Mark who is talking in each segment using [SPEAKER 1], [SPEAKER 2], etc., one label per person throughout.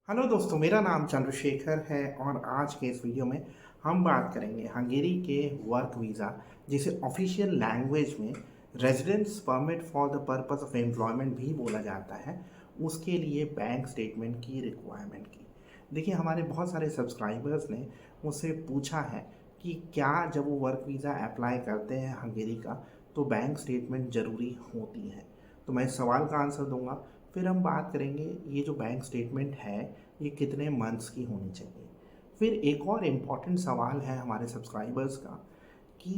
[SPEAKER 1] Hello दोस्तों, मेरा नाम चंद्रशेखर है और आज के इस वीडियो में हम बात करेंगे हंगेरी के वर्क वीज़ा, जिसे ऑफिशियल लैंग्वेज में residence permit for the purpose of employment भी बोला जाता है। उसके लिए बैंक स्टेटमेंट की रिक्वायरमेंट की। देखिए, हमारे बहुत सारे सब्सक्राइबर्स ने मुझसे पूछा है कि क्या जब वो वर्क वीज़ा अप्लाई करते हैं हंगेरी का, तो बैंक स्टेटमेंट ज़रूरी होती है। तो मैं इस सवाल का आंसर दूंगा। फिर हम बात करेंगे ये जो बैंक स्टेटमेंट है ये कितने मंथ्स की होनी चाहिए। फिर एक और इम्पॉर्टेंट सवाल है हमारे सब्सक्राइबर्स का कि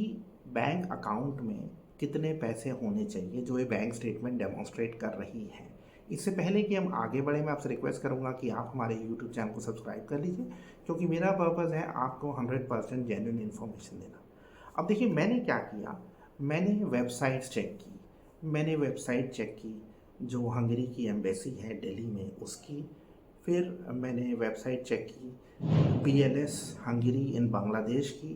[SPEAKER 1] बैंक अकाउंट में कितने पैसे होने चाहिए जो ये बैंक स्टेटमेंट डेमोन्स्ट्रेट कर रही है। इससे पहले कि हम आगे बढ़े, मैं आपसे रिक्वेस्ट करूंगा कि आप हमारे यूट्यूब चैनल को सब्सक्राइब कर लीजिए, क्योंकि मेरा पर्पज़ है आपको 100% जेन्युइन इन्फॉर्मेशन देना। अब देखिए, मैंने क्या किया, मैंने वेबसाइट्स चेक की। मैंने वेबसाइट चेक की जो हंगरी की एम्बेसी है दिल्ली में, उसकी। फिर मैंने वेबसाइट चेक की BLS हंगरी इन बांग्लादेश की।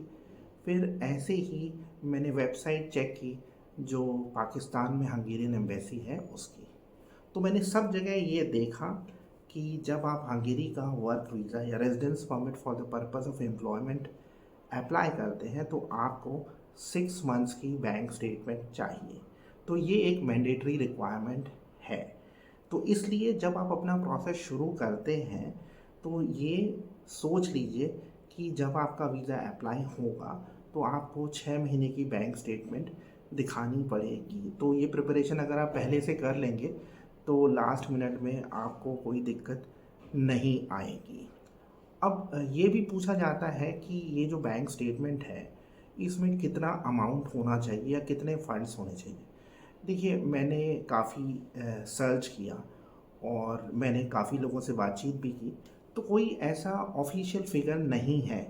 [SPEAKER 1] फिर ऐसे ही मैंने वेबसाइट चेक की जो पाकिस्तान में हंगेरियन एम्बेसी है उसकी। तो मैंने सब जगह ये देखा कि जब आप हंगेरी का वर्क वीज़ा या residence permit for the purpose of employment apply करते हैं तो आपको 6 मंथ्स की बैंक स्टेटमेंट चाहिए। तो ये एक मैंडेटरी रिक्वायरमेंट है। तो इसलिए जब आप अपना प्रोसेस शुरू करते हैं तो ये सोच लीजिए कि जब आपका वीज़ा अप्लाई होगा तो आपको 6 महीने की बैंक स्टेटमेंट दिखानी पड़ेगी। तो ये प्रिपरेशन अगर आप पहले से कर लेंगे तो लास्ट मिनट में आपको कोई दिक्कत नहीं आएगी। अब ये भी पूछा जाता है कि ये जो बैंक स्टेटमेंट है इसमें कितना अमाउंट होना चाहिए या कितने फंड्स होने चाहिए। देखिए, मैंने काफ़ी सर्च किया और मैंने काफ़ी लोगों से बातचीत भी की। तो कोई ऐसा ऑफिशियल फिगर नहीं है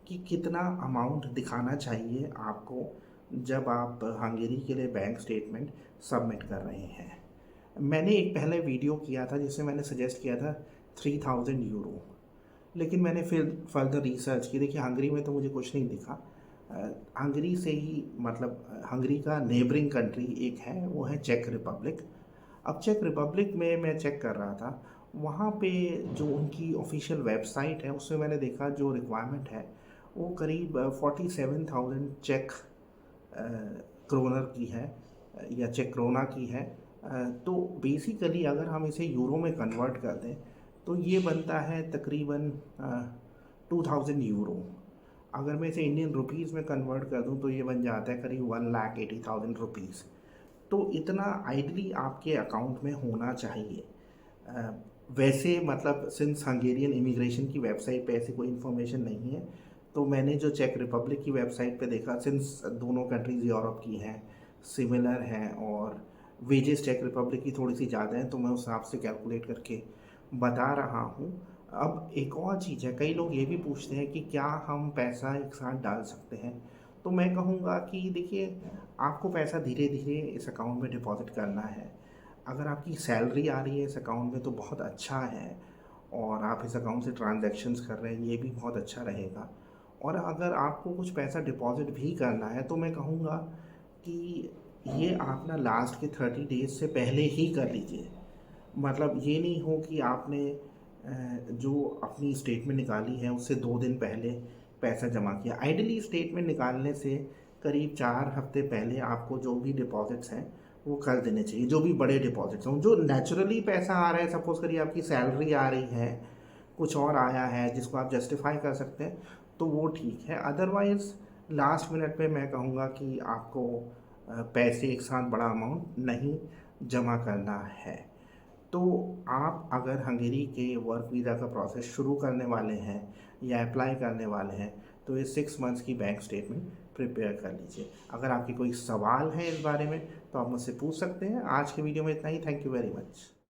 [SPEAKER 1] कि कितना अमाउंट दिखाना चाहिए आपको जब आप हंगेरी के लिए बैंक स्टेटमेंट सबमिट कर रहे हैं। मैंने एक पहले वीडियो किया था जिसमें मैंने सजेस्ट किया था €3000। लेकिन मैंने फिर फर्दर रिसर्च की। देखिए, हंगरी में तो मुझे कुछ नहीं दिखा। हंगरी से ही मतलब हंगरी का नेबरिंग कंट्री एक है, वो है चेक रिपब्लिक। अब चेक रिपब्लिक में मैं चेक कर रहा था, वहाँ पे जो उनकी ऑफिशियल वेबसाइट है उसमें मैंने देखा जो रिक्वायरमेंट है वो करीब 47,000 चेक क्रोनर की है या चेक क्रोना की है। तो बेसिकली अगर हम इसे यूरो में कन्वर्ट कर दें तो ये बनता है तकरीबन 2000 यूरो। अगर मैं इसे इंडियन रुपीज़ में कन्वर्ट कर दूं तो ये बन जाता है करीब 1,80,000 रुपीज़। तो इतना आइडली आपके अकाउंट में होना चाहिए। अ, वैसे मतलब सिंस हंगेरियन इमिग्रेशन की वेबसाइट पे ऐसी कोई इन्फॉर्मेशन नहीं है, तो मैंने जो चेक रिपब्लिक की वेबसाइट पे देखा, सिंस दोनों कंट्रीज़ यूरोप की हैं, सिमिलर हैं और वेजेस चेक रिपब्लिक की थोड़ी सी ज़्यादा हैं, तो मैं उस हिसाब से कैलकुलेट करके बता रहा हूँ। अब एक और चीज़ है, कई लोग ये भी पूछते हैं कि क्या हम पैसा एक साथ डाल सकते हैं। तो मैं कहूँगा कि देखिए, आपको पैसा धीरे धीरे इस अकाउंट में डिपॉज़िट करना है। अगर आपकी सैलरी आ रही है इस अकाउंट में तो बहुत अच्छा है, और आप इस अकाउंट से ट्रांजैक्शंस कर रहे हैं ये भी बहुत अच्छा रहेगा। और अगर आपको कुछ पैसा डिपॉज़िट भी करना है तो मैं कहूँगा कि ये आप ना लास्ट के 30 डेज़ से पहले ही कर लीजिए। मतलब ये नहीं हो कि आपने जो अपनी स्टेटमेंट निकाली है उससे 2 दिन पहले पैसा जमा किया। आइडियली स्टेटमेंट निकालने से करीब 4 हफ्ते पहले आपको जो भी डिपॉज़िट्स हैं वो कर देने चाहिए, जो भी बड़े डिपॉज़िट्स हों। जो नेचुरली पैसा आ रहा है, सपोज़ करिए आपकी सैलरी आ रही है, कुछ और आया है जिसको आप जस्टिफ़ाई कर सकते हैं, तो वो ठीक है। अदरवाइज़ लास्ट मिनट पे मैं कहूँगा कि आपको पैसे एक साथ बड़ा अमाउंट नहीं जमा करना है। तो आप अगर हंगेरी के वर्क वीज़ा का प्रोसेस शुरू करने वाले हैं या अप्लाई करने वाले हैं तो ये 6 मंथ्स की बैंक स्टेटमेंट प्रिपेयर कर लीजिए। अगर आपके कोई सवाल हैं इस बारे में तो आप मुझसे पूछ सकते हैं। आज के वीडियो में इतना ही। Thank you very much.